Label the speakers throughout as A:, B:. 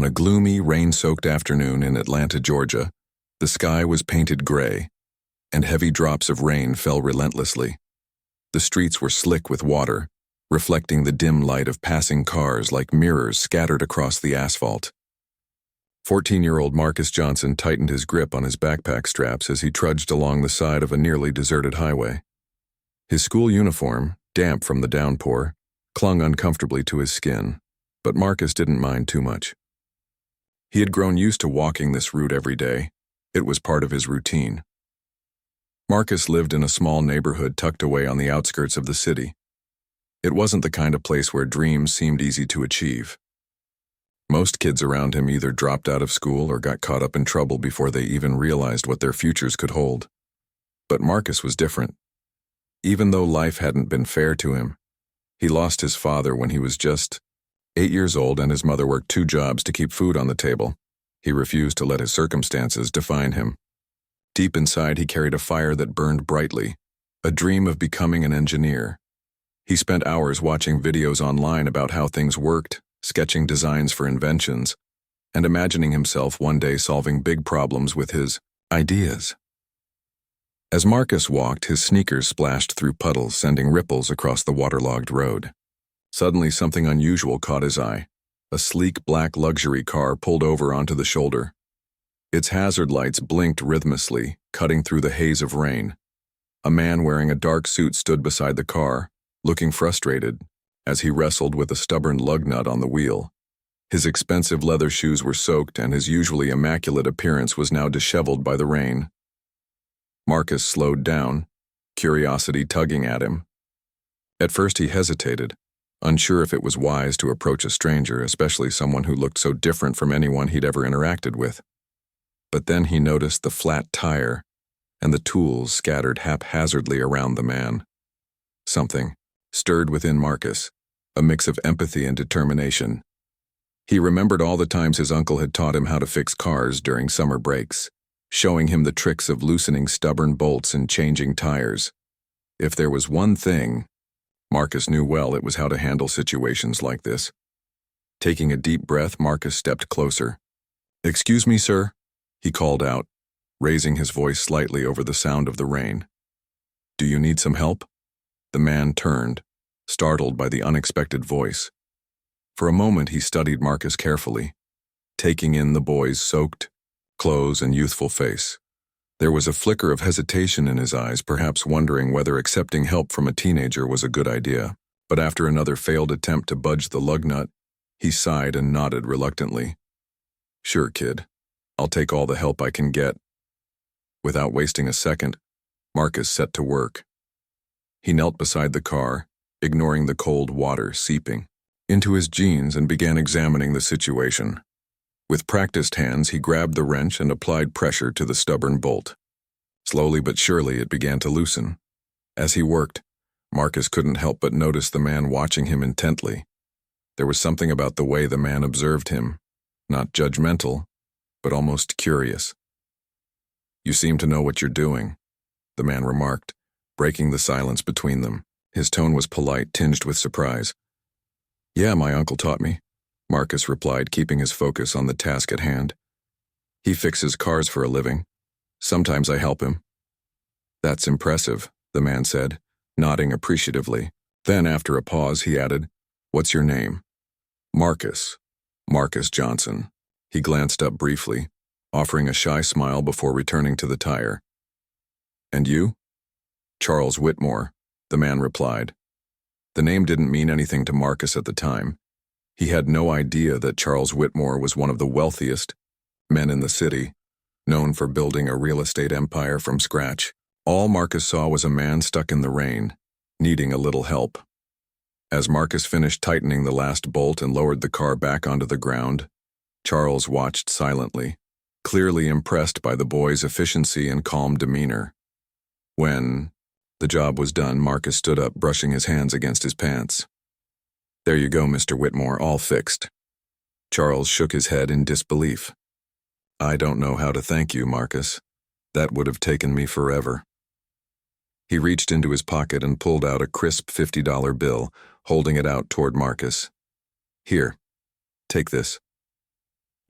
A: On a gloomy, rain-soaked afternoon in Atlanta, Georgia, the sky was painted gray, and heavy drops of rain fell relentlessly. The streets were slick with water, reflecting the dim light of passing cars like mirrors scattered across the asphalt. 14-year-old Marcus Johnson tightened his grip on his backpack straps as he trudged along the side of a nearly deserted highway. His school uniform, damp from the downpour, clung uncomfortably to his skin, but Marcus didn't mind too much. He had grown used to walking this route every day. It was part of his routine. Marcus lived in a small neighborhood tucked away on the outskirts of the city. It wasn't the kind of place where dreams seemed easy to achieve. Most kids around him either dropped out of school or got caught up in trouble before they even realized what their futures could hold. But Marcus was different. Even though life hadn't been fair to him, he lost his father when he was just 8 years old, and his mother worked 2 jobs to keep food on the table. He refused to let his circumstances define him. Deep inside, he carried a fire that burned brightly, a dream of becoming an engineer. He spent hours watching videos online about how things worked, sketching designs for inventions, and imagining himself one day solving big problems with his ideas. As Marcus walked, his sneakers splashed through puddles, sending ripples across the waterlogged road. Suddenly, something unusual caught his eye. A sleek black luxury car pulled over onto the shoulder. Its hazard lights blinked rhythmically, cutting through the haze of rain. A man wearing a dark suit stood beside the car, looking frustrated, as he wrestled with a stubborn lug nut on the wheel. His expensive leather shoes were soaked, and his usually immaculate appearance was now disheveled by the rain. Marcus slowed down, curiosity tugging at him. At first he hesitated, unsure if it was wise to approach a stranger, especially someone who looked so different from anyone he'd ever interacted with. But then he noticed the flat tire and the tools scattered haphazardly around the man. Something stirred within Marcus, a mix of empathy and determination. He remembered all the times his uncle had taught him how to fix cars during summer breaks, showing him the tricks of loosening stubborn bolts and changing tires. If there was one thing Marcus knew well, it was how to handle situations like this. Taking a deep breath, Marcus stepped closer. "Excuse me, sir," he called out, raising his voice slightly over the sound of the rain. "Do you need some help?" The man turned, startled by the unexpected voice. For a moment he studied Marcus carefully, taking in the boy's soaked clothes and youthful face. There was a flicker of hesitation in his eyes, perhaps wondering whether accepting help from a teenager was a good idea. But after another failed attempt to budge the lug nut, he sighed and nodded reluctantly. "Sure, kid. I'll take all the help I can get." Without wasting a second, Marcus set to work. He knelt beside the car, ignoring the cold water seeping into his jeans, and began examining the situation. With practiced hands, he grabbed the wrench and applied pressure to the stubborn bolt. Slowly but surely, it began to loosen. As he worked, Marcus couldn't help but notice the man watching him intently. There was something about the way the man observed him, not judgmental, but almost curious. "You seem to know what you're doing," the man remarked, breaking the silence between them. His tone was polite, tinged with surprise. "Yeah, my uncle taught me," Marcus replied, keeping his focus on the task at hand. "He fixes cars for a living. Sometimes I help him." "That's impressive," the man said, nodding appreciatively. Then, after a pause, he added, "What's your name?" "Marcus. Marcus Johnson." He glanced up briefly, offering a shy smile before returning to the tire. "And you?" "Charles Whitmore," the man replied. The name didn't mean anything to Marcus at the time. He had no idea that Charles Whitmore was one of the wealthiest men in the city, known for building a real estate empire from scratch. All Marcus saw was a man stuck in the rain, needing a little help. As Marcus finished tightening the last bolt and lowered the car back onto the ground, Charles watched silently, clearly impressed by the boy's efficiency and calm demeanor. When the job was done, Marcus stood up, brushing his hands against his pants. "There you go, Mr. Whitmore, all fixed." Charles shook his head in disbelief. "I don't know how to thank you, Marcus. That would have taken me forever." He reached into his pocket and pulled out a crisp $50 bill, holding it out toward Marcus. "Here, take this."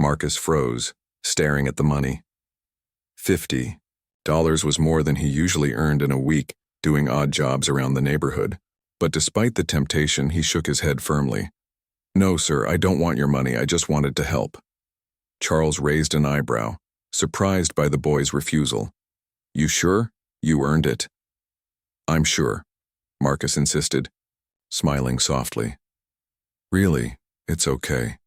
A: Marcus froze, staring at the money. $50 was more than he usually earned in a week doing odd jobs around the neighborhood, but despite the temptation, he shook his head firmly. "No, sir, I don't want your money, I just wanted to help." Charles raised an eyebrow, surprised by the boy's refusal. "You sure? You earned it." "I'm sure," Marcus insisted, smiling softly. "Really, it's okay."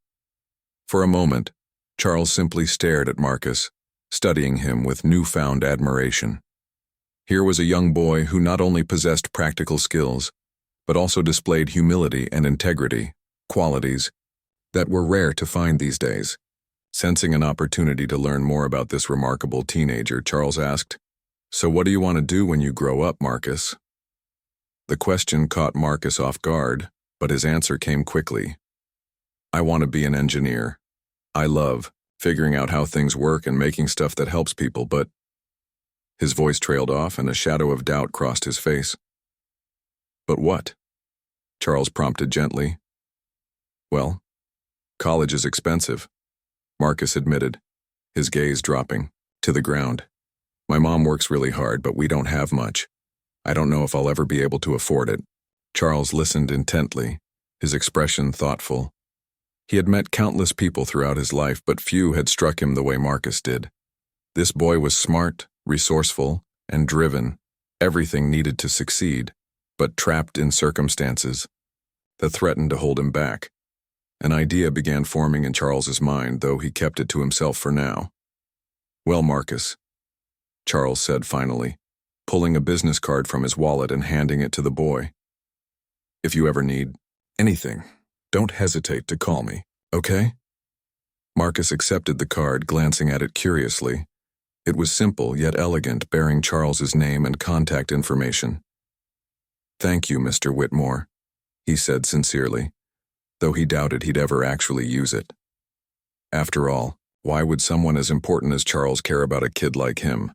A: For a moment, Charles simply stared at Marcus, studying him with newfound admiration. Here was a young boy who not only possessed practical skills, but also displayed humility and integrity, qualities that were rare to find these days. Sensing an opportunity to learn more about this remarkable teenager, Charles asked, "So what do you want to do when you grow up, Marcus?" The question caught Marcus off guard, but his answer came quickly. "I want to be an engineer. I love figuring out how things work and making stuff that helps people, but..." His voice trailed off and a shadow of doubt crossed his face. "But what?" Charles prompted gently. "Well, college is expensive," Marcus admitted, his gaze dropping to the ground. "My mom works really hard, but we don't have much. I don't know if I'll ever be able to afford it." Charles listened intently, his expression thoughtful. He had met countless people throughout his life, but few had struck him the way Marcus did. This boy was smart, resourceful, and driven, everything needed to succeed, but trapped in circumstances that threatened to hold him back. An idea began forming in Charles's mind, though he kept it to himself for now. "Well, Marcus," Charles said finally, pulling a business card from his wallet and handing it to the boy. "If you ever need anything, don't hesitate to call me, okay?" Marcus accepted the card, glancing at it curiously. It was simple yet elegant, bearing Charles's name and contact information. "Thank you, Mr. Whitmore," he said sincerely, though he doubted he'd ever actually use it. After all, why would someone as important as Charles care about a kid like him?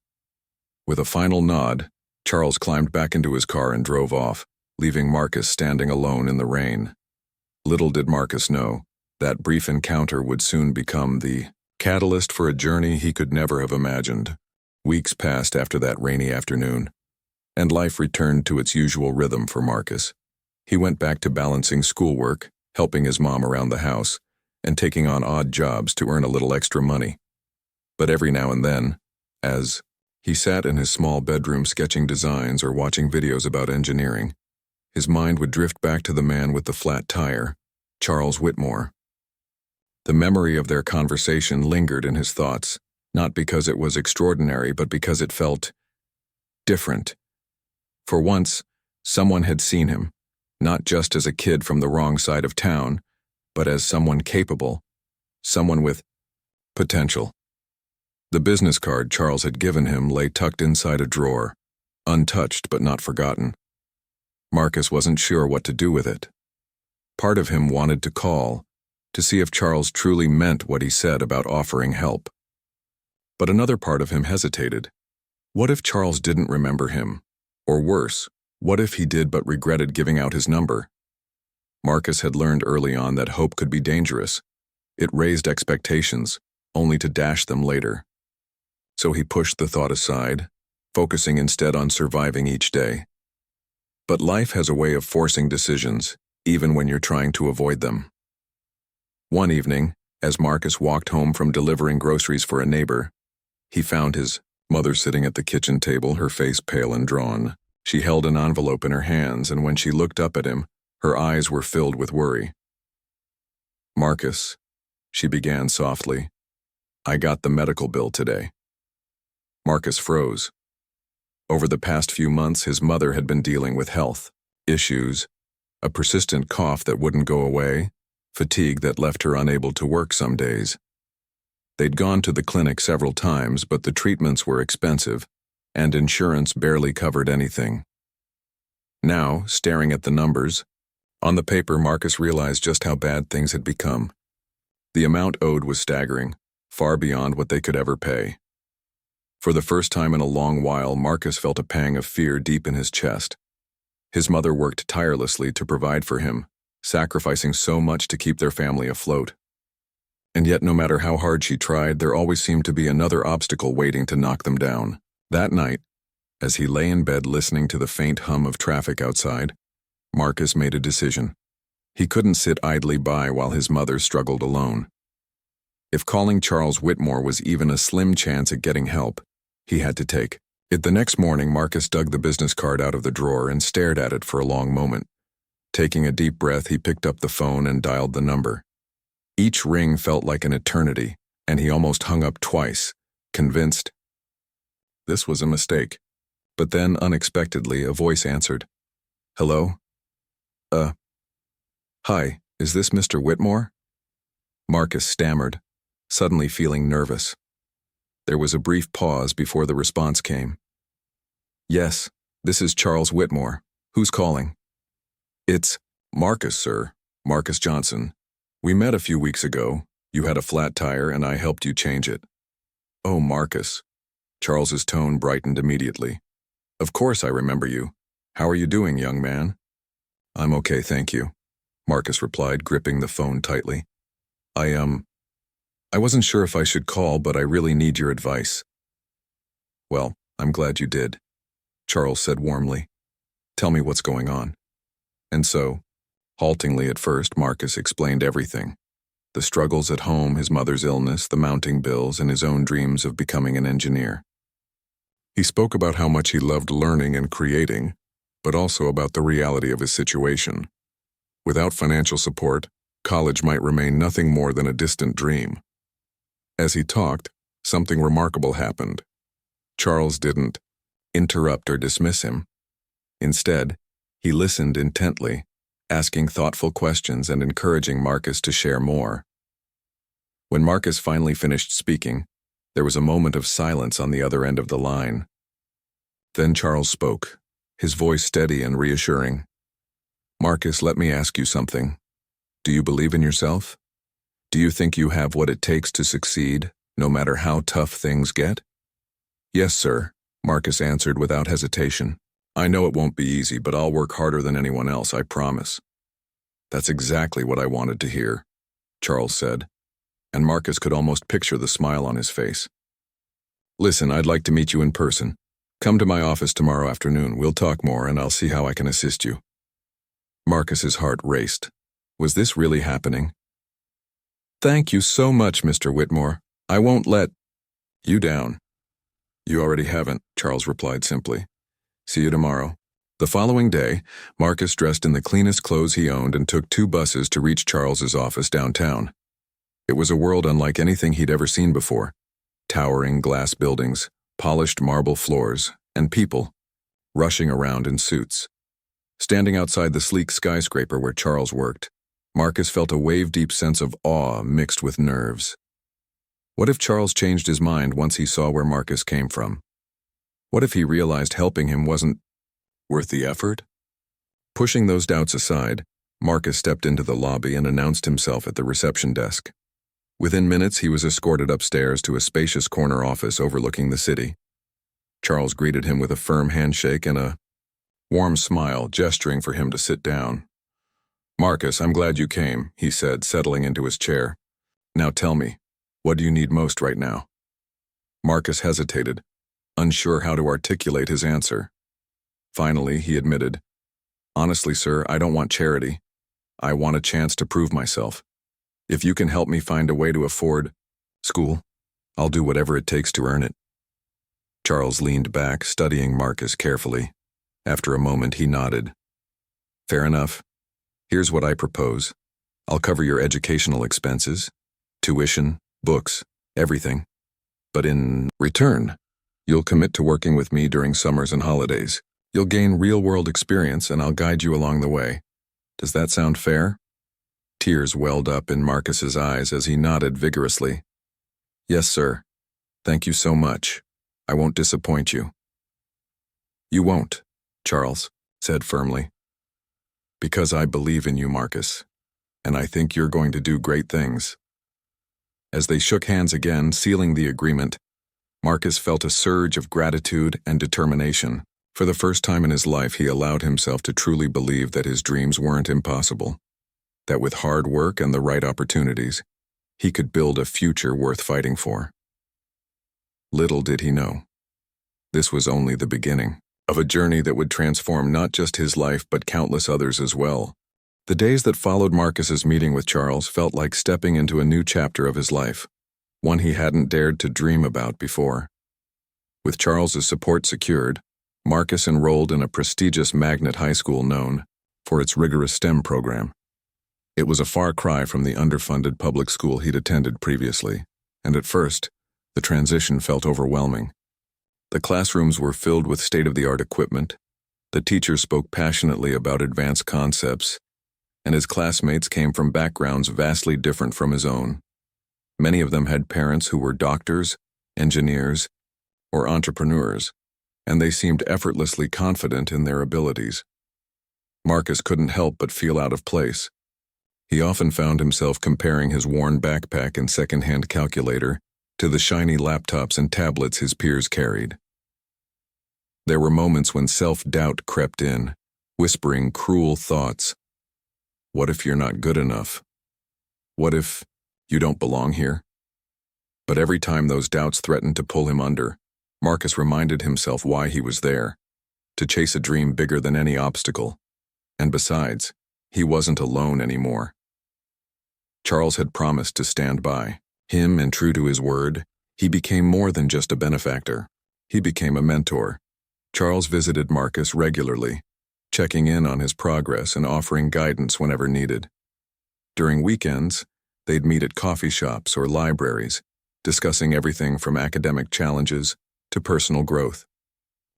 A: With a final nod, Charles climbed back into his car and drove off, leaving Marcus standing alone in the rain. Little did Marcus know, that brief encounter would soon become the catalyst for a journey he could never have imagined. Weeks passed after that rainy afternoon, and life returned to its usual rhythm for Marcus. He went back to balancing schoolwork, helping his mom around the house, and taking on odd jobs to earn a little extra money. But every now and then, as he sat in his small bedroom sketching designs or watching videos about engineering, his mind would drift back to the man with the flat tire, Charles Whitmore. The memory of their conversation lingered in his thoughts, not because it was extraordinary, but because it felt different. For once, someone had seen him, not just as a kid from the wrong side of town, but as someone capable, someone with potential. The business card Charles had given him lay tucked inside a drawer, untouched but not forgotten. Marcus wasn't sure what to do with it. Part of him wanted to call, to see if Charles truly meant what he said about offering help. But another part of him hesitated. What if Charles didn't remember him? Or worse, what if he did but regretted giving out his number? Marcus had learned early on that hope could be dangerous. It raised expectations, only to dash them later. So he pushed the thought aside, focusing instead on surviving each day. But life has a way of forcing decisions, even when you're trying to avoid them. One evening, as Marcus walked home from delivering groceries for a neighbor, he found his mother sitting at the kitchen table, her face pale and drawn. She held an envelope in her hands, and when she looked up at him, her eyes were filled with worry. "Marcus," she began softly, "I got the medical bill today." Marcus froze. Over the past few months, his mother had been dealing with health issues, a persistent cough that wouldn't go away, fatigue that left her unable to work some days. They'd gone to the clinic several times, but the treatments were expensive, and insurance barely covered anything. Now, staring at the numbers, on the paper, Marcus realized just how bad things had become. The amount owed was staggering, far beyond what they could ever pay. For the first time in a long while, Marcus felt a pang of fear deep in his chest. His mother worked tirelessly to provide for him, sacrificing so much to keep their family afloat. And yet no matter how hard she tried, there always seemed to be another obstacle waiting to knock them down. That night, as he lay in bed listening to the faint hum of traffic outside, Marcus made a decision. He couldn't sit idly by while his mother struggled alone. If calling Charles Whitmore was even a slim chance at getting help, he had to take it. The next morning, Marcus dug the business card out of the drawer and stared at it for a long moment. Taking a deep breath, he picked up the phone and dialed the number. Each ring felt like an eternity, and he almost hung up twice, convinced this was a mistake. But then, unexpectedly, a voice answered. "Hello? Hi, is this Mr. Whitmore?" Marcus stammered, suddenly feeling nervous. There was a brief pause before the response came. "Yes, this is Charles Whitmore. Who's calling?" "It's Marcus, sir. Marcus Johnson. We met a few weeks ago. You had a flat tire and I helped you change it." "Oh, Marcus." Charles's tone brightened immediately. "Of course I remember you. How are you doing, young man?" "I'm okay, thank you," Marcus replied, gripping the phone tightly. I wasn't sure if I should call, but I really need your advice." "Well, I'm glad you did," Charles said warmly. "Tell me what's going on." And so, haltingly at first, Marcus explained everything. The struggles at home, his mother's illness, the mounting bills, and his own dreams of becoming an engineer. He spoke about how much he loved learning and creating, but also about the reality of his situation. Without financial support, college might remain nothing more than a distant dream. As he talked, something remarkable happened. Charles didn't interrupt or dismiss him. Instead, he listened intently, asking thoughtful questions and encouraging Marcus to share more. When Marcus finally finished speaking, there was a moment of silence on the other end of the line. Then Charles spoke, his voice steady and reassuring. "Marcus, let me ask you something. Do you believe in yourself? Do you think you have what it takes to succeed, no matter how tough things get?" "Yes, sir," Marcus answered without hesitation. "I know it won't be easy, but I'll work harder than anyone else, I promise." "That's exactly what I wanted to hear," Charles said, and Marcus could almost picture the smile on his face. "Listen, I'd like to meet you in person. Come to my office tomorrow afternoon. We'll talk more, and I'll see how I can assist you." Marcus's heart raced. Was this really happening? "Thank you so much, Mr. Whitmore. I won't let you down." "You already haven't," Charles replied simply. "See you tomorrow." The following day, Marcus dressed in the cleanest clothes he owned and took 2 buses to reach Charles's office downtown. It was a world unlike anything he'd ever seen before. Towering glass buildings, polished marble floors, and people rushing around in suits. Standing outside the sleek skyscraper where Charles worked, Marcus felt a wave-deep sense of awe mixed with nerves. What if Charles changed his mind once he saw where Marcus came from? What if he realized helping him wasn't worth the effort? Pushing those doubts aside, Marcus stepped into the lobby and announced himself at the reception desk. Within minutes, he was escorted upstairs to a spacious corner office overlooking the city. Charles greeted him with a firm handshake and a warm smile, gesturing for him to sit down. "Marcus, I'm glad you came," he said, settling into his chair. "Now tell me, what do you need most right now?" Marcus hesitated, unsure how to articulate his answer. Finally, he admitted, "Honestly, sir, I don't want charity. I want a chance to prove myself. If you can help me find a way to afford school, I'll do whatever it takes to earn it." Charles leaned back, studying Marcus carefully. After a moment, he nodded. "Fair enough. Here's what I propose. I'll cover your educational expenses, tuition, books, everything. But in return, you'll commit to working with me during summers and holidays. You'll gain real-world experience and I'll guide you along the way. Does that sound fair?" Tears welled up in Marcus's eyes as he nodded vigorously. "Yes, sir. Thank you so much. I won't disappoint you." "You won't," Charles said firmly. "Because I believe in you, Marcus, and I think you're going to do great things." As they shook hands again, sealing the agreement, Marcus felt a surge of gratitude and determination. For the first time in his life, he allowed himself to truly believe that his dreams weren't impossible, that with hard work and the right opportunities, he could build a future worth fighting for. Little did he know, this was only the beginning of a journey that would transform not just his life but countless others as well. The days that followed Marcus's meeting with Charles felt like stepping into a new chapter of his life, one he hadn't dared to dream about before. With Charles's support secured, Marcus enrolled in a prestigious magnet high school known for its rigorous STEM program. It was a far cry from the underfunded public school he'd attended previously, and at first, the transition felt overwhelming. The classrooms were filled with state-of-the-art equipment, the teachers spoke passionately about advanced concepts, and his classmates came from backgrounds vastly different from his own. Many of them had parents who were doctors, engineers, or entrepreneurs, and they seemed effortlessly confident in their abilities. Marcus couldn't help but feel out of place. He often found himself comparing his worn backpack and second-hand calculator to the shiny laptops and tablets his peers carried. There were moments when self-doubt crept in, whispering cruel thoughts. What if you're not good enough? What if you don't belong here? But every time those doubts threatened to pull him under, Marcus reminded himself why he was there, to chase a dream bigger than any obstacle. And besides, he wasn't alone anymore. Charles had promised to stand by him, and true to his word, he became more than just a benefactor. He became a mentor. Charles visited Marcus regularly, checking in on his progress and offering guidance whenever needed. During weekends, they'd meet at coffee shops or libraries, discussing everything from academic challenges to personal growth.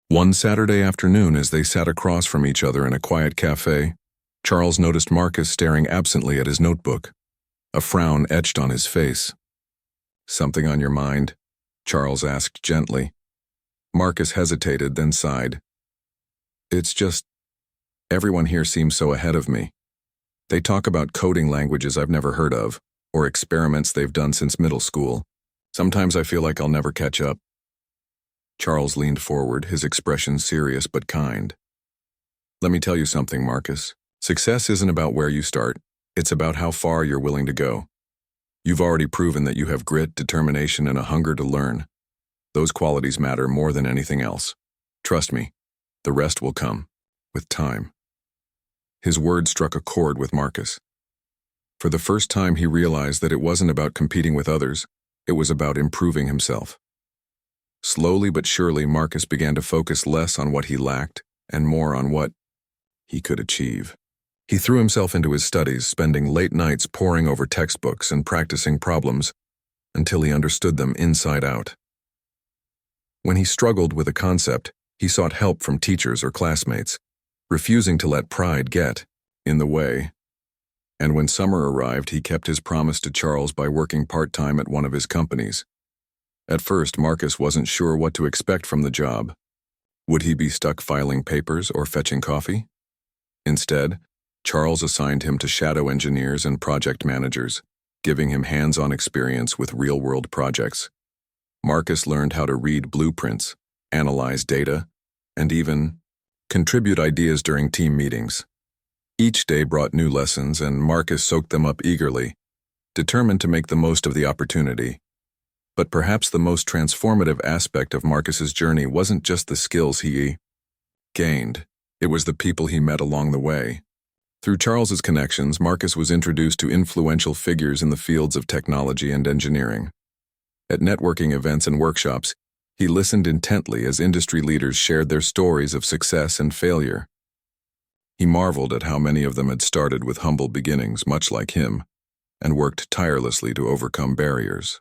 A: One Saturday afternoon, as they sat across from each other in a quiet cafe, Charles noticed Marcus staring absently at his notebook, a frown etched on his face. "Something on your mind?" Charles asked gently. Marcus hesitated, then sighed. "It's just, everyone here seems so ahead of me. They talk about coding languages I've never heard of, or experiments they've done since middle school. Sometimes I feel like I'll never catch up." Charles leaned forward, his expression serious but kind. "Let me tell you something, Marcus. Success isn't about where you start, it's about how far you're willing to go. You've already proven that you have grit, determination, and a hunger to learn. Those qualities matter more than anything else. Trust me, the rest will come, with time." His words struck a chord with Marcus. For the first time, he realized that it wasn't about competing with others, it was about improving himself. Slowly but surely, Marcus began to focus less on what he lacked and more on what he could achieve. He threw himself into his studies, spending late nights poring over textbooks and practicing problems until he understood them inside out. When he struggled with a concept, he sought help from teachers or classmates, refusing to let pride get in the way. And when summer arrived, he kept his promise to Charles by working part-time at one of his companies. At first, Marcus wasn't sure what to expect from the job. Would he be stuck filing papers or fetching coffee? Instead, Charles assigned him to shadow engineers and project managers, giving him hands-on experience with real-world projects. Marcus learned how to read blueprints, analyze data, and even contribute ideas during team meetings. Each day brought new lessons, and Marcus soaked them up eagerly, determined to make the most of the opportunity. But perhaps the most transformative aspect of Marcus's journey wasn't just the skills he gained, it was the people he met along the way. Through Charles's connections, Marcus was introduced to influential figures in the fields of technology and engineering. At networking events and workshops, he listened intently as industry leaders shared their stories of success and failure. He marveled at how many of them had started with humble beginnings, much like him, and worked tirelessly to overcome barriers.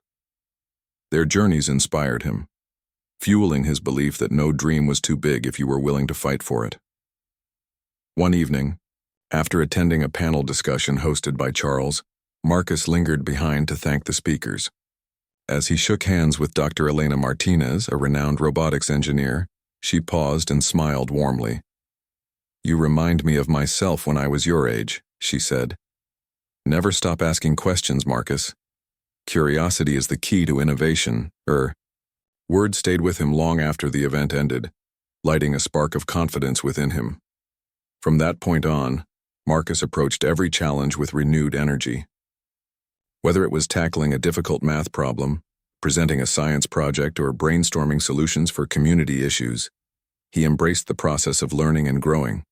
A: Their journeys inspired him, fueling his belief that no dream was too big if you were willing to fight for it. One evening, after attending a panel discussion hosted by Charles, Marcus lingered behind to thank the speakers. As he shook hands with Dr. Elena Martinez, a renowned robotics engineer, she paused and smiled warmly. "You remind me of myself when I was your age," she said. "Never stop asking questions, Marcus. Curiosity is the key to innovation." Words stayed with him long after the event ended, lighting a spark of confidence within him. From that point on, Marcus approached every challenge with renewed energy. Whether it was tackling a difficult math problem, presenting a science project, or brainstorming solutions for community issues, he embraced the process of learning and growing.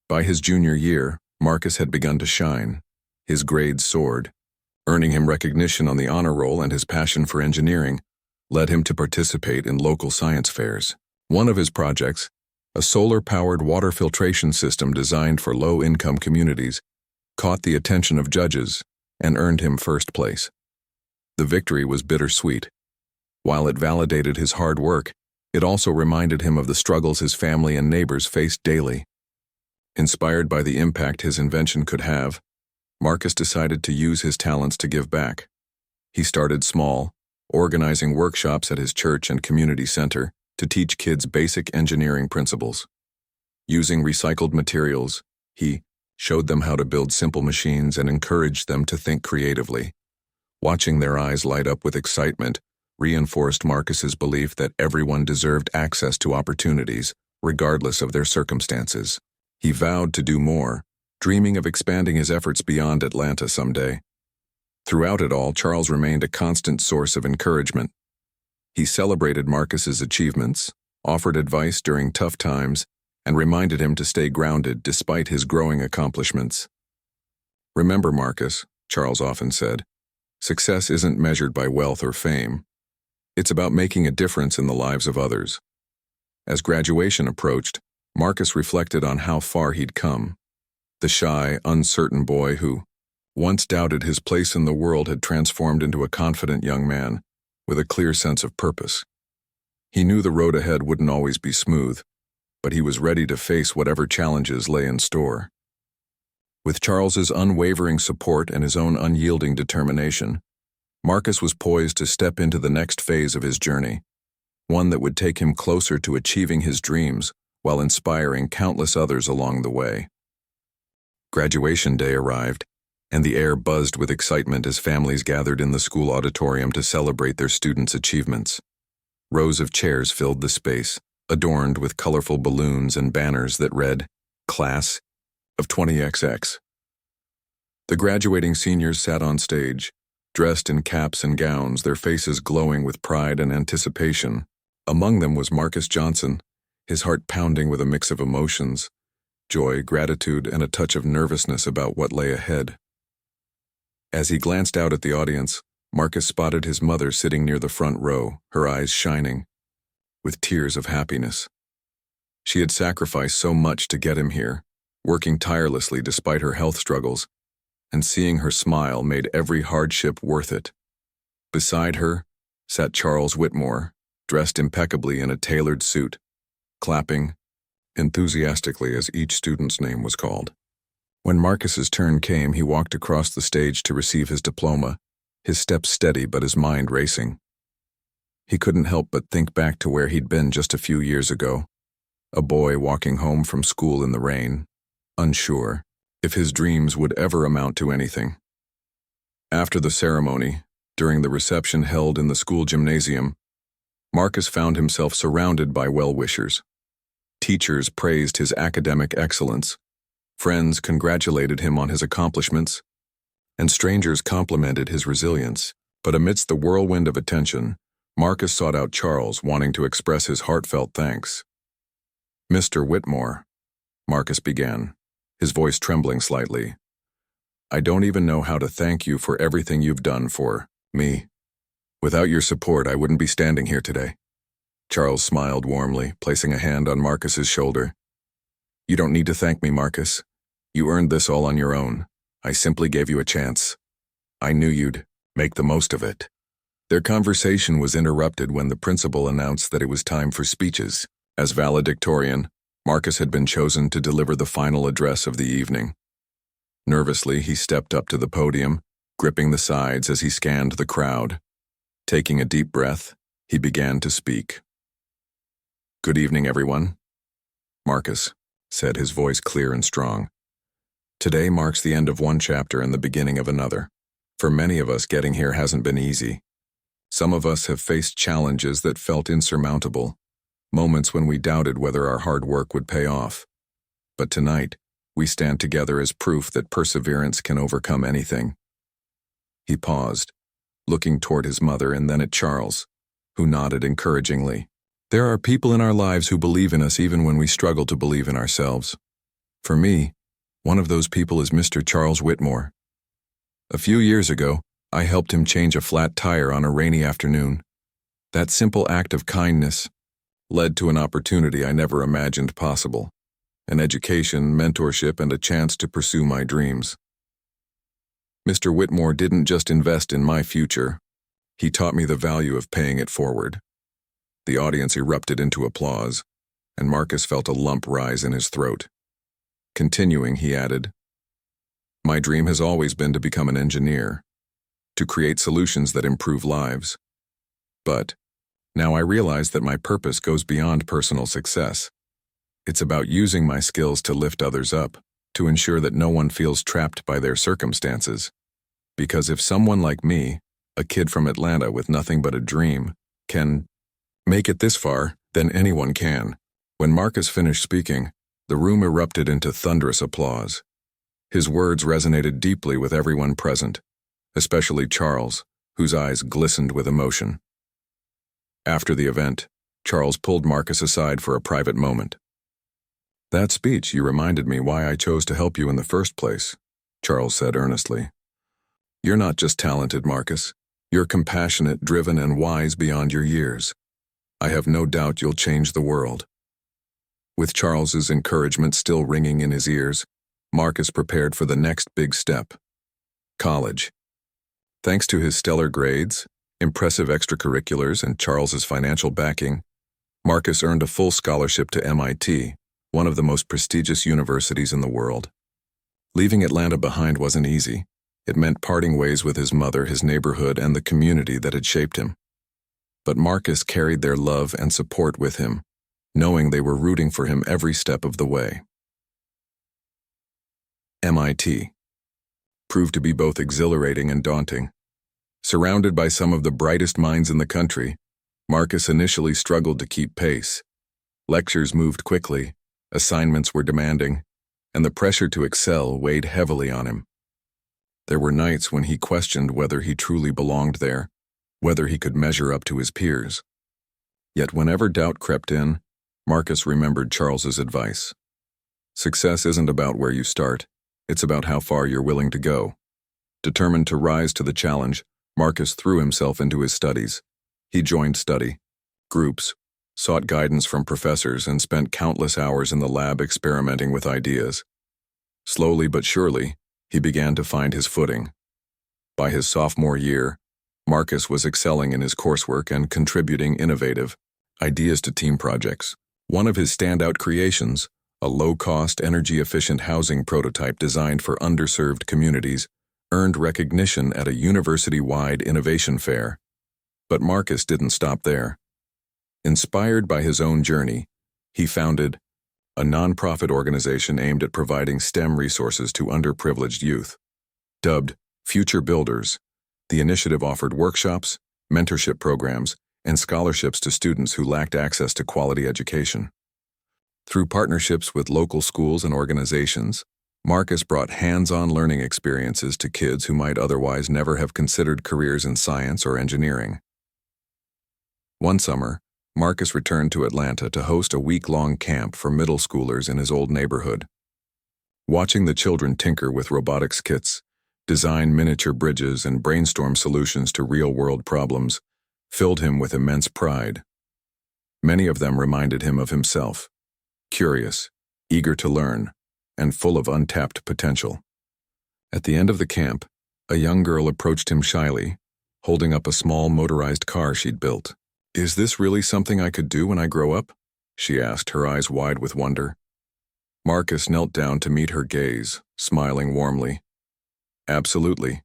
A: By his junior year, Marcus had begun to shine. His grades soared, earning him recognition on the honor roll, and his passion for engineering led him to participate in local science fairs. One of his projects, a solar-powered water filtration system designed for low-income communities, caught the attention of judges and earned him first place. The victory was bittersweet. While it validated his hard work, it also reminded him of the struggles his family and neighbors faced daily. Inspired by the impact his invention could have, Marcus decided to use his talents to give back. He started small, organizing workshops at his church and community center to teach kids basic engineering principles. Using recycled materials, he showed them how to build simple machines and encouraged them to think creatively. Watching their eyes light up with excitement reinforced Marcus's belief that everyone deserved access to opportunities, regardless of their circumstances. He vowed to do more, dreaming of expanding his efforts beyond Atlanta someday. Throughout it all, Charles remained a constant source of encouragement. He celebrated Marcus's achievements, offered advice during tough times, and reminded him to stay grounded despite his growing accomplishments. "Remember, Marcus," Charles often said, "success isn't measured by wealth or fame. It's about making a difference in the lives of others." As graduation approached, Marcus reflected on how far he'd come. The shy, uncertain boy who once doubted his place in the world had transformed into a confident young man with a clear sense of purpose. He knew the road ahead wouldn't always be smooth, but he was ready to face whatever challenges lay in store. With Charles's unwavering support and his own unyielding determination, Marcus was poised to step into the next phase of his journey, one that would take him closer to achieving his dreams while inspiring countless others along the way. Graduation day arrived, and the air buzzed with excitement as families gathered in the school auditorium to celebrate their students' achievements. Rows of chairs filled the space, adorned with colorful balloons and banners that read, "Class of 20XX." The graduating seniors sat on stage, dressed in caps and gowns, their faces glowing with pride and anticipation. Among them was Marcus Johnson, his heart pounding with a mix of emotions, joy, gratitude, and a touch of nervousness about what lay ahead. As he glanced out at the audience, Marcus spotted his mother sitting near the front row, her eyes shining with tears of happiness. She had sacrificed so much to get him here, working tirelessly despite her health struggles, and seeing her smile made every hardship worth it. Beside her sat Charles Whitmore, dressed impeccably in a tailored suit, clapping enthusiastically as each student's name was called. When Marcus's turn came, he walked across the stage to receive his diploma, his steps steady but his mind racing. He couldn't help but think back to where he'd been just a few years ago, a boy walking home from school in the rain, unsure if his dreams would ever amount to anything. After the ceremony, during the reception held in the school gymnasium, Marcus found himself surrounded by well-wishers. Teachers praised his academic excellence, friends congratulated him on his accomplishments, and strangers complimented his resilience. But amidst the whirlwind of attention, Marcus sought out Charles, wanting to express his heartfelt thanks. "Mr. Whitmore," Marcus began, his voice trembling slightly, "I don't even know how to thank you for everything you've done for me. Without your support, I wouldn't be standing here today." Charles smiled warmly, placing a hand on Marcus's shoulder. "You don't need to thank me, Marcus. You earned this all on your own. I simply gave you a chance. I knew you'd make the most of it." Their conversation was interrupted when the principal announced that it was time for speeches. As valedictorian, Marcus had been chosen to deliver the final address of the evening. Nervously, he stepped up to the podium, gripping the sides as he scanned the crowd. Taking a deep breath, he began to speak. "Good evening, everyone," Marcus said, his voice clear and strong. "Today marks the end of one chapter and the beginning of another. For many of us, getting here hasn't been easy. Some of us have faced challenges that felt insurmountable, moments when we doubted whether our hard work would pay off. But tonight, we stand together as proof that perseverance can overcome anything. He paused, looking toward his mother and then at Charles, who nodded encouragingly. There are people in our lives who believe in us even when we struggle to believe in ourselves. For me, one of those people is Mr. Charles Whitmore. A few years ago, I helped him change a flat tire on a rainy afternoon. That simple act of kindness led to an opportunity I never imagined possible. An education, mentorship, and a chance to pursue my dreams. Mr. Whitmore didn't just invest in my future. He taught me the value of paying it forward. The audience erupted into applause, and Marcus felt a lump rise in his throat. Continuing, he added, "My dream has always been to become an engineer, to create solutions that improve lives. But now I realize that my purpose goes beyond personal success. It's about using my skills to lift others up, to ensure that no one feels trapped by their circumstances. Because if someone like me, a kid from Atlanta with nothing but a dream, can make it this far, then anyone can." When Marcus finished speaking, the room erupted into thunderous applause. His words resonated deeply with everyone present, especially Charles, whose eyes glistened with emotion. After the event, Charles pulled Marcus aside for a private moment. "That speech, you reminded me why I chose to help you in the first place," Charles said earnestly. "You're not just talented, Marcus. You're compassionate, driven, and wise beyond your years. I have no doubt you'll change the world." With Charles's encouragement still ringing in his ears, Marcus prepared for the next big step: college. Thanks to his stellar grades, impressive extracurriculars, and Charles's financial backing, Marcus earned a full scholarship to MIT, one of the most prestigious universities in the world. Leaving Atlanta behind wasn't easy. It meant parting ways with his mother, his neighborhood, and the community that had shaped him. But Marcus carried their love and support with him, knowing they were rooting for him every step of the way. MIT proved to be both exhilarating and daunting. Surrounded by some of the brightest minds in the country, Marcus initially struggled to keep pace. Lectures moved quickly, assignments were demanding, and the pressure to excel weighed heavily on him. There were nights when he questioned whether he truly belonged there, whether he could measure up to his peers. Yet whenever doubt crept in, Marcus remembered Charles's advice. Success isn't about where you start, it's about how far you're willing to go. Determined to rise to the challenge, Marcus threw himself into his studies. He joined study groups, sought guidance from professors, and spent countless hours in the lab experimenting with ideas. Slowly but surely, he began to find his footing. By his sophomore year, Marcus was excelling in his coursework and contributing innovative ideas to team projects. One of his standout creations, a low-cost, energy-efficient housing prototype designed for underserved communities, earned recognition at a university-wide innovation fair. But Marcus didn't stop there. Inspired by his own journey, he founded a nonprofit organization aimed at providing STEM resources to underprivileged youth. Dubbed Future Builders, the initiative offered workshops, mentorship programs, and scholarships to students who lacked access to quality education. Through partnerships with local schools and organizations, Marcus brought hands-on learning experiences to kids who might otherwise never have considered careers in science or engineering. One summer, Marcus returned to Atlanta to host a week-long camp for middle schoolers in his old neighborhood. Watching the children tinker with robotics kits, design miniature bridges, and brainstorm solutions to real-world problems filled him with immense pride. Many of them reminded him of himself, curious, eager to learn, and full of untapped potential. At the end of the camp, a young girl approached him shyly, holding up a small motorized car she'd built. "Is this really something I could do when I grow up?" she asked, her eyes wide with wonder. Marcus knelt down to meet her gaze, smiling warmly. "Absolutely.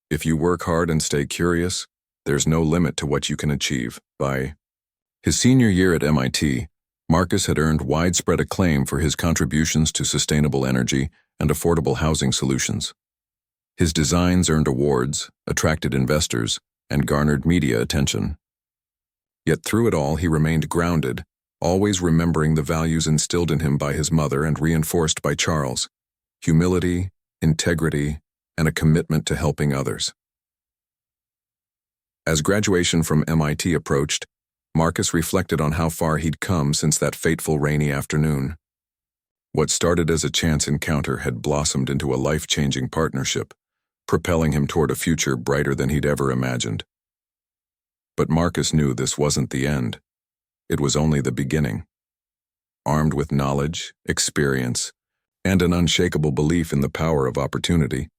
A: If you work hard and stay curious, there's no limit to what you can achieve." By his senior year at MIT, Marcus had earned widespread acclaim for his contributions to sustainable energy and affordable housing solutions. His designs earned awards, attracted investors, and garnered media attention. Yet through it all, he remained grounded, always remembering the values instilled in him by his mother and reinforced by Charles: humility, integrity, and a commitment to helping others. As graduation from MIT approached, Marcus reflected on how far he'd come since that fateful rainy afternoon. What started as a chance encounter had blossomed into a life-changing partnership, propelling him toward a future brighter than he'd ever imagined. But Marcus knew this wasn't the end. It was only the beginning. Armed with knowledge, experience, and an unshakable belief in the power of opportunity,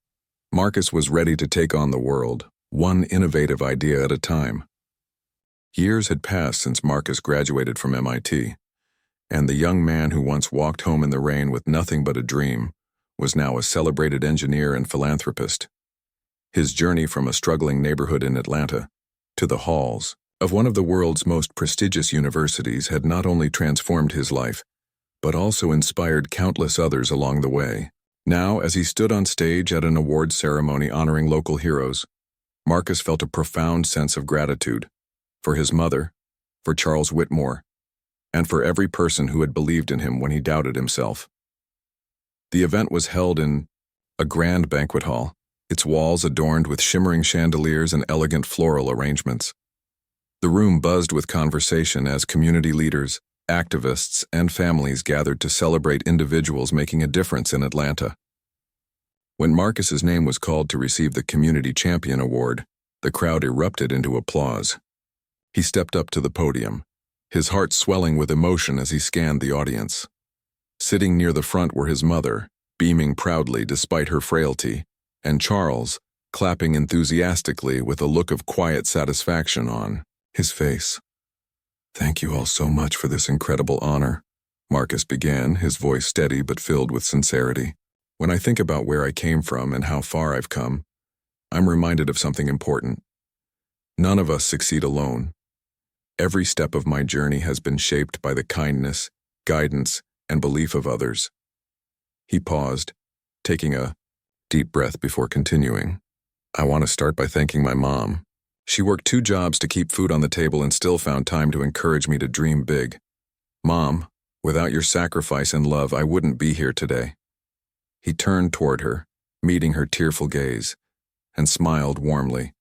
A: Marcus was ready to take on the world, one innovative idea at a time. Years had passed since Marcus graduated from MIT, and the young man who once walked home in the rain with nothing but a dream was now a celebrated engineer and philanthropist. His journey from a struggling neighborhood in Atlanta to the halls of one of the world's most prestigious universities had not only transformed his life, but also inspired countless others along the way. Now, as he stood on stage at an awards ceremony honoring local heroes, Marcus felt a profound sense of gratitude for his mother, for Charles Whitmore, and for every person who had believed in him when he doubted himself. The event was held in a grand banquet hall, its walls adorned with shimmering chandeliers and elegant floral arrangements. The room buzzed with conversation as community leaders, activists, and families gathered to celebrate individuals making a difference in Atlanta. When Marcus's name was called to receive the Community Champion Award, the crowd erupted into applause. He stepped up to the podium, his heart swelling with emotion as he scanned the audience. Sitting near the front were his mother, beaming proudly despite her frailty, and Charles, clapping enthusiastically with a look of quiet satisfaction on his face. "Thank you all so much for this incredible honor," Marcus began, his voice steady but filled with sincerity. "When I think about where I came from and how far I've come, I'm reminded of something important. None of us succeed alone. Every step of my journey has been shaped by the kindness, guidance, and belief of others." He paused, taking a deep breath before continuing. "I want to start by thanking my mom. She worked 2 jobs to keep food on the table and still found time to encourage me to dream big. Mom, without your sacrifice and love, I wouldn't be here today." He turned toward her, meeting her tearful gaze, and smiled warmly.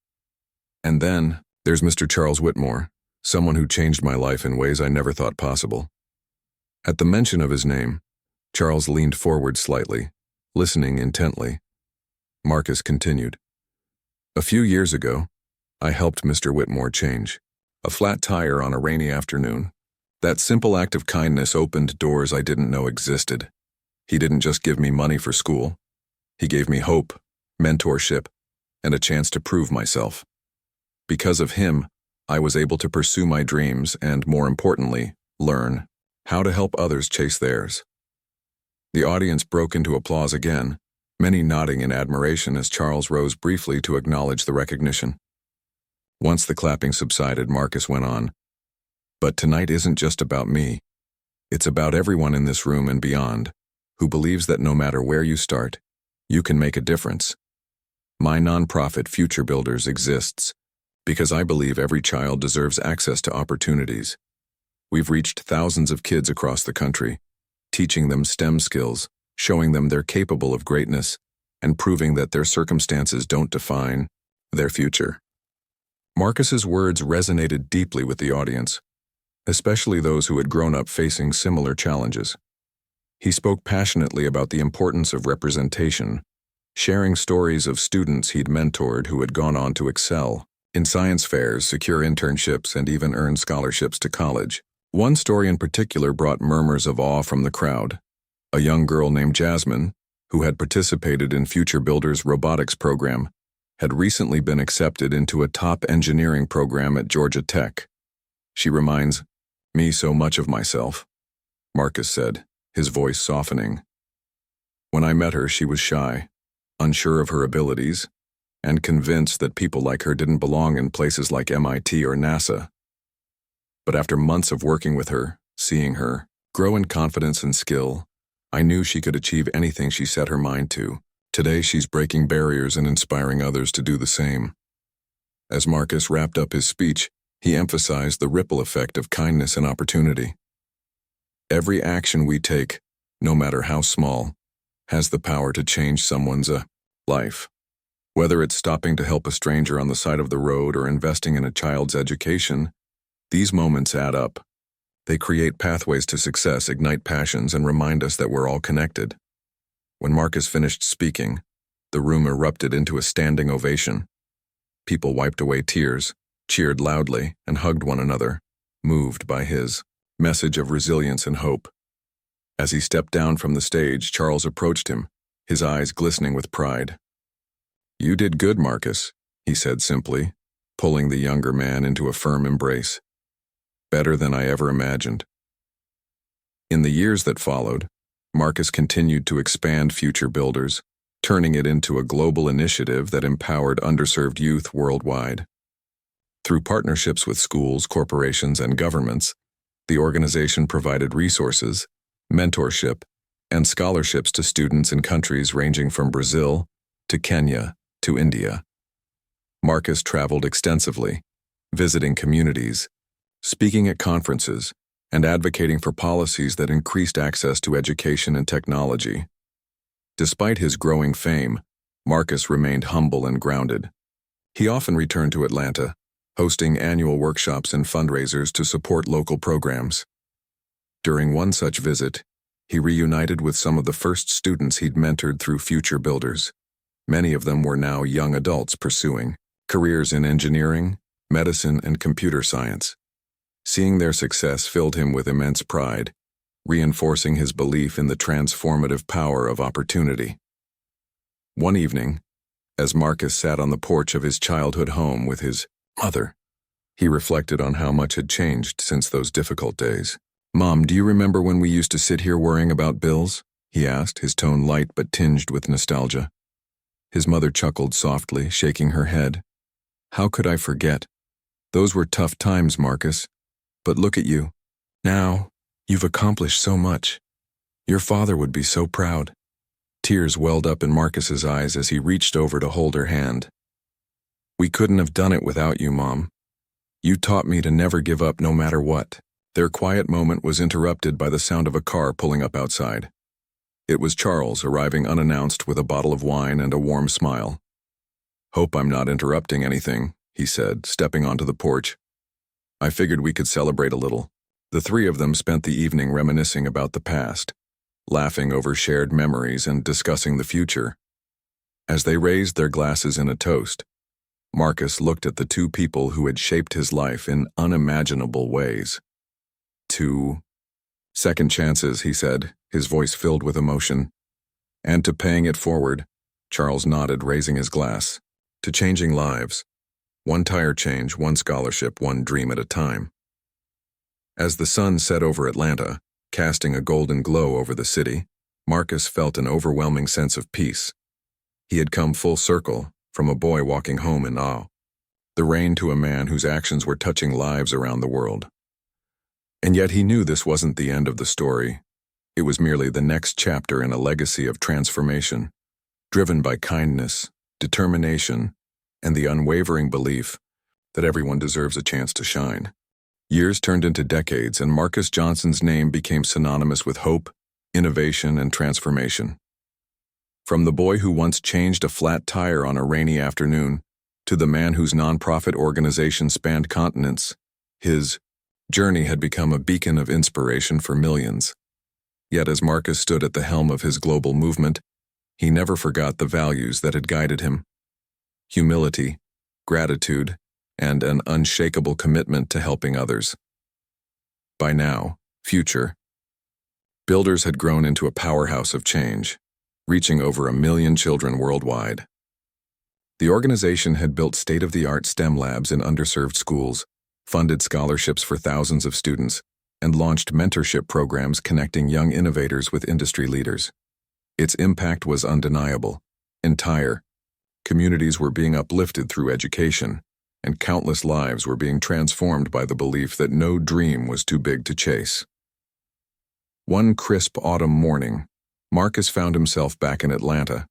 A: "And then, there's Mr. Charles Whitmore, someone who changed my life in ways I never thought possible." At the mention of his name, Charles leaned forward slightly, listening intently. Marcus continued. "A few years ago, I helped Mr. Whitmore change a flat tire on a rainy afternoon. That simple act of kindness opened doors I didn't know existed. He didn't just give me money for school. He gave me hope, mentorship, and a chance to prove myself. Because of him, I was able to pursue my dreams and, more importantly, learn how to help others chase theirs." The audience broke into applause again, many nodding in admiration as Charles rose briefly to acknowledge the recognition. Once the clapping subsided, Marcus went on. "But tonight isn't just about me. It's about everyone in this room and beyond who believes that no matter where you start, you can make a difference. My nonprofit Future Builders exists because I believe every child deserves access to opportunities. We've reached thousands of kids across the country, teaching them STEM skills, showing them they're capable of greatness, and proving that their circumstances don't define their future." Marcus's words resonated deeply with the audience, especially those who had grown up facing similar challenges. He spoke passionately about the importance of representation, sharing stories of students he'd mentored who had gone on to excel in science fairs, secure internships, and even earn scholarships to college. One story in particular brought murmurs of awe from the crowd. A young girl named Jasmine, who had participated in Future Builders' robotics program, had recently been accepted into a top engineering program at Georgia Tech. "She reminds me so much of myself," Marcus said, his voice softening. "When I met her, she was shy, unsure of her abilities, and convinced that people like her didn't belong in places like MIT or NASA. But after months of working with her, seeing her grow in confidence and skill, I knew she could achieve anything she set her mind to. Today she's breaking barriers and inspiring others to do the same." As Marcus wrapped up his speech, he emphasized the ripple effect of kindness and opportunity. Every action we take, no matter how small, has the power to change someone's life. Whether it's stopping to help a stranger on the side of the road or investing in a child's education, these moments add up. They create pathways to success, ignite passions, and remind us that we're all connected. When Marcus finished speaking, the room erupted into a standing ovation. People wiped away tears, cheered loudly, and hugged one another, moved by his message of resilience and hope. As he stepped down from the stage, Charles approached him, his eyes glistening with pride. "You did good, Marcus," he said simply, pulling the younger man into a firm embrace. "Better than I ever imagined." In the years that followed, Marcus continued to expand Future Builders, turning it into a global initiative that empowered underserved youth worldwide. Through partnerships with schools, corporations, and governments, the organization provided resources, mentorship, and scholarships to students in countries ranging from Brazil to Kenya to India. Marcus traveled extensively, visiting communities, speaking at conferences, and advocating for policies that increased access to education and technology. Despite his growing fame, Marcus remained humble and grounded. He often returned to Atlanta, hosting annual workshops and fundraisers to support local programs. During one such visit, he reunited with some of the first students he'd mentored through Future Builders. Many of them were now young adults pursuing careers in engineering, medicine, and computer science. Seeing their success filled him with immense pride, reinforcing his belief in the transformative power of opportunity. One evening, as Marcus sat on the porch of his childhood home with his mother, he reflected on how much had changed since those difficult days. "Mom, do you remember when we used to sit here worrying about bills?" he asked, his tone light but tinged with nostalgia. His mother chuckled softly, shaking her head. "How could I forget? Those were tough times, Marcus. But look at you. Now, you've accomplished so much. Your father would be so proud." Tears welled up in Marcus's eyes as he reached over to hold her hand. "We couldn't have done it without you, Mom. You taught me to never give up no matter what." Their quiet moment was interrupted by the sound of a car pulling up outside. It was Charles, arriving unannounced with a bottle of wine and a warm smile. "Hope I'm not interrupting anything," he said, stepping onto the porch. "I figured we could celebrate a little." The three of them spent the evening reminiscing about the past, laughing over shared memories and discussing the future. As they raised their glasses in a toast, Marcus looked at the two people who had shaped his life in unimaginable ways. "To second chances," he said, his voice filled with emotion. "And to paying it forward," Charles nodded, raising his glass. "To changing lives. One tire change, one scholarship, one dream at a time." As the sun set over Atlanta, casting a golden glow over the city, Marcus felt an overwhelming sense of peace. He had come full circle, from a boy walking home in awe, the rain to a man whose actions were touching lives around the world. And yet he knew this wasn't the end of the story. It was merely the next chapter in a legacy of transformation, driven by kindness, determination, and the unwavering belief that everyone deserves a chance to shine. Years turned into decades, and Marcus Johnson's name became synonymous with hope, innovation, and transformation. From the boy who once changed a flat tire on a rainy afternoon to the man whose nonprofit organization spanned continents, his journey had become a beacon of inspiration for millions. Yet as Marcus stood at the helm of his global movement, he never forgot the values that had guided him: humility, gratitude, and an unshakable commitment to helping others. By now, Future Builders had grown into a powerhouse of change, reaching over 1 million children worldwide. The organization had built state-of-the-art STEM labs in underserved schools, funded scholarships for thousands of students, and launched mentorship programs connecting young innovators with industry leaders. Its impact was undeniable. Entire communities were being uplifted through education, and countless lives were being transformed by the belief that no dream was too big to chase. One crisp autumn morning, Marcus found himself back in Atlanta,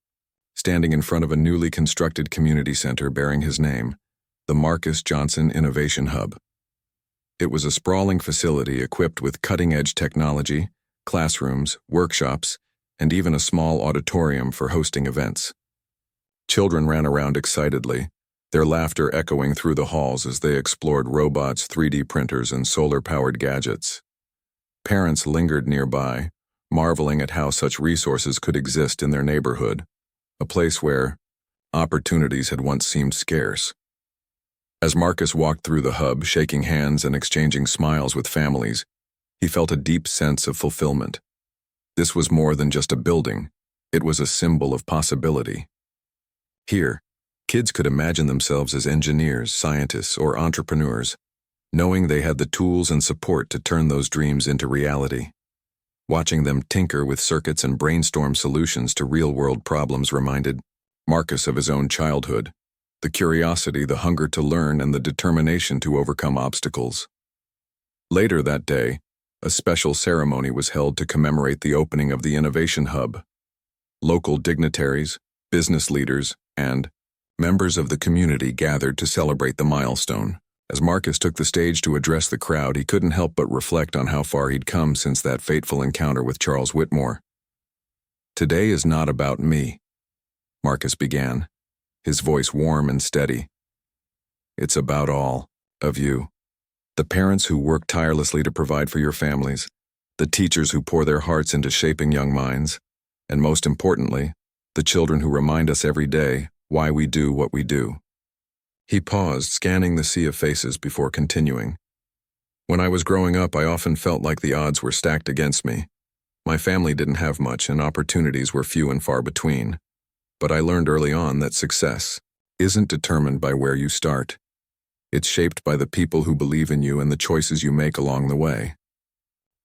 A: standing in front of a newly constructed community center bearing his name, the Marcus Johnson Innovation Hub. It was a sprawling facility equipped with cutting-edge technology, classrooms, workshops, and even a small auditorium for hosting events. Children ran around excitedly, their laughter echoing through the halls as they explored robots, 3D printers, and solar-powered gadgets. Parents lingered nearby, marveling at how such resources could exist in their neighborhood, a place where opportunities had once seemed scarce. As Marcus walked through the hub, shaking hands and exchanging smiles with families, he felt a deep sense of fulfillment. This was more than just a building, it was a symbol of possibility. Here, kids could imagine themselves as engineers, scientists, or entrepreneurs, knowing they had the tools and support to turn those dreams into reality. Watching them tinker with circuits and brainstorm solutions to real-world problems reminded Marcus of his own childhood, the curiosity, the hunger to learn, and the determination to overcome obstacles. Later that day, a special ceremony was held to commemorate the opening of the Innovation Hub. Local dignitaries, business leaders, and members of the community gathered to celebrate the milestone. As Marcus took the stage to address the crowd, he couldn't help but reflect on how far he'd come since that fateful encounter with Charles Whitmore. "Today is not about me," Marcus began, his voice warm and steady. "It's about all of you. The parents who work tirelessly to provide for your families, the teachers who pour their hearts into shaping young minds, and most importantly, the children who remind us every day why we do what we do." He paused, scanning the sea of faces before continuing. "When I was growing up, I often felt like the odds were stacked against me. My family didn't have much, and opportunities were few and far between. But I learned early on that success isn't determined by where you start. It's shaped by the people who believe in you and the choices you make along the way."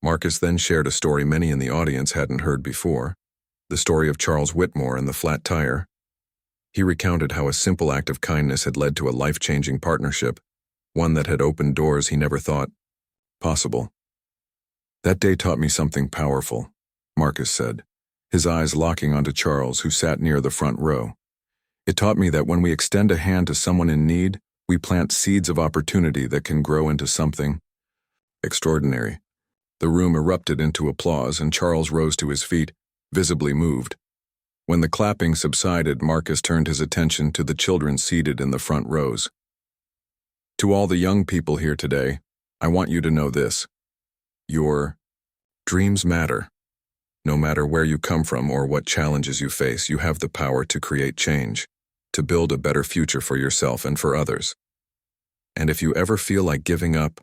A: Marcus then shared a story many in the audience hadn't heard before, the story of Charles Whitmore and the flat tire. He recounted how a simple act of kindness had led to a life-changing partnership, one that had opened doors he never thought possible. "That day taught me something powerful," Marcus said, his eyes locking onto Charles, who sat near the front row. "It taught me that when we extend a hand to someone in need, we plant seeds of opportunity that can grow into something extraordinary." The room erupted into applause, and Charles rose to his feet, visibly moved. When the clapping subsided, Marcus turned his attention to the children seated in the front rows. "To all the young people here today, I want you to know this. Your dreams matter. No matter where you come from or what challenges you face, you have the power to create change, to build a better future for yourself and for others. And if you ever feel like giving up,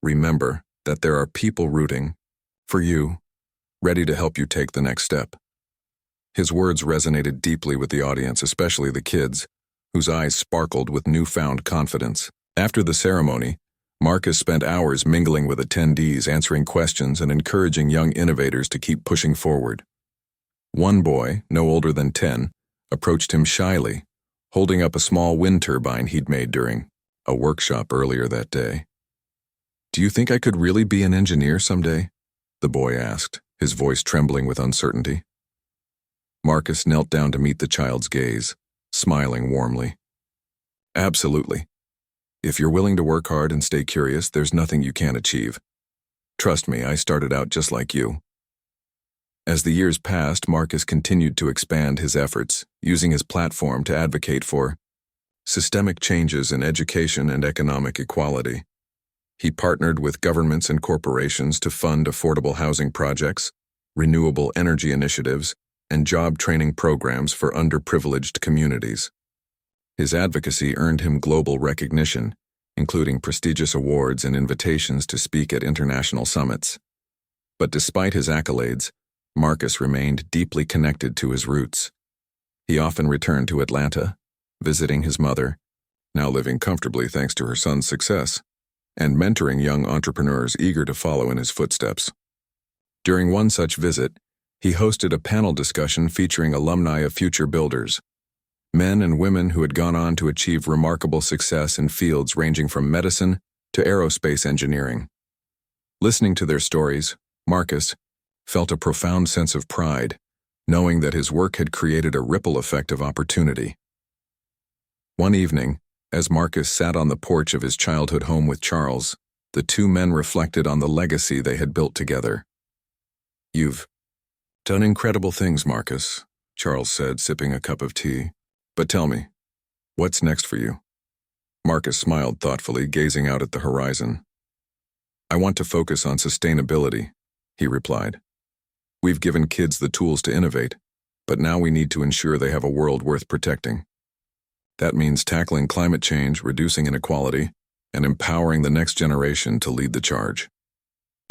A: remember that there are people rooting for you, ready to help you take the next step." His words resonated deeply with the audience, especially the kids, whose eyes sparkled with newfound confidence. After the ceremony, Marcus spent hours mingling with attendees, answering questions and encouraging young innovators to keep pushing forward. One boy, no older than 10, approached him shyly, holding up a small wind turbine he'd made during a workshop earlier that day. "Do you think I could really be an engineer someday?" the boy asked, his voice trembling with uncertainty. Marcus knelt down to meet the child's gaze, smiling warmly. "Absolutely. If you're willing to work hard and stay curious, there's nothing you can't achieve. Trust me, I started out just like you." As the years passed, Marcus continued to expand his efforts, using his platform to advocate for systemic changes in education and economic equality. He partnered with governments and corporations to fund affordable housing projects, renewable energy initiatives, and job training programs for underprivileged communities. His advocacy earned him global recognition, including prestigious awards and invitations to speak at international summits. But despite his accolades, Marcus remained deeply connected to his roots. He often returned to Atlanta, visiting his mother, now living comfortably thanks to her son's success, and mentoring young entrepreneurs eager to follow in his footsteps. During one such visit, he hosted a panel discussion featuring alumni of future builders, men and women who had gone on to achieve remarkable success in fields ranging from medicine to aerospace engineering. Listening to their stories, Marcus felt a profound sense of pride, knowing that his work had created a ripple effect of opportunity. One evening, as Marcus sat on the porch of his childhood home with Charles, the two men reflected on the legacy they had built together. "You've done incredible things, Marcus," Charles said, sipping a cup of tea. But tell me, what's next for you? Marcus smiled thoughtfully, gazing out at the horizon. I want to focus on sustainability, he replied. We've given kids the tools to innovate, but now we need to ensure they have a world worth protecting. That means tackling climate change, reducing inequality, and empowering the next generation to lead the charge.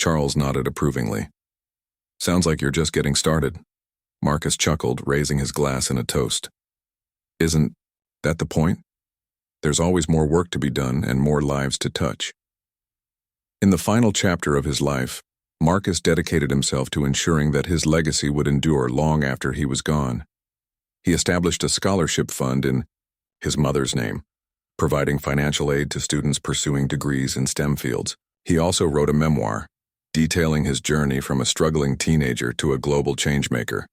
A: Charles nodded approvingly. Sounds like you're just getting started. Marcus chuckled, raising his glass in a toast. Isn't that the point? There's always more work to be done and more lives to touch. In the final chapter of his life, Marcus dedicated himself to ensuring that his legacy would endure long after he was gone. He established a scholarship fund in his mother's name, providing financial aid to students pursuing degrees in STEM fields. He also wrote a memoir, detailing his journey from a struggling teenager to a global changemaker,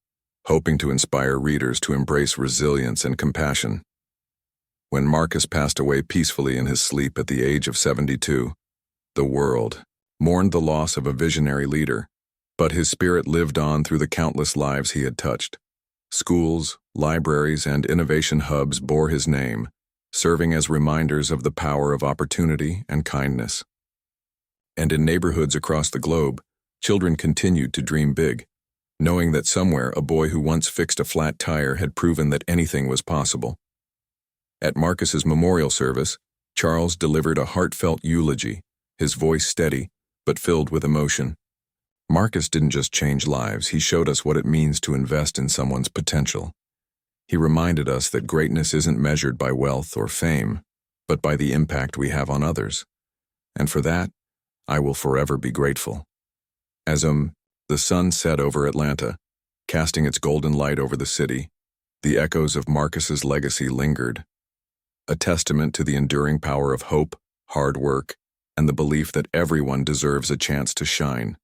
A: hoping to inspire readers to embrace resilience and compassion. When Marcus passed away peacefully in his sleep at the age of 72, the world mourned the loss of a visionary leader, but his spirit lived on through the countless lives he had touched. Schools, libraries, and innovation hubs bore his name, serving as reminders of the power of opportunity and kindness. And in neighborhoods across the globe, children continued to dream big, knowing that somewhere a boy who once fixed a flat tire had proven that anything was possible. At Marcus's memorial service, Charles delivered a heartfelt eulogy, his voice steady, but filled with emotion. Marcus didn't just change lives, he showed us what it means to invest in someone's potential. He reminded us that greatness isn't measured by wealth or fame, but by the impact we have on others. And for that, I will forever be grateful. As the sun set over Atlanta, casting its golden light over the city, the echoes of Marcus's legacy lingered, a testament to the enduring power of hope, hard work, and the belief that everyone deserves a chance to shine.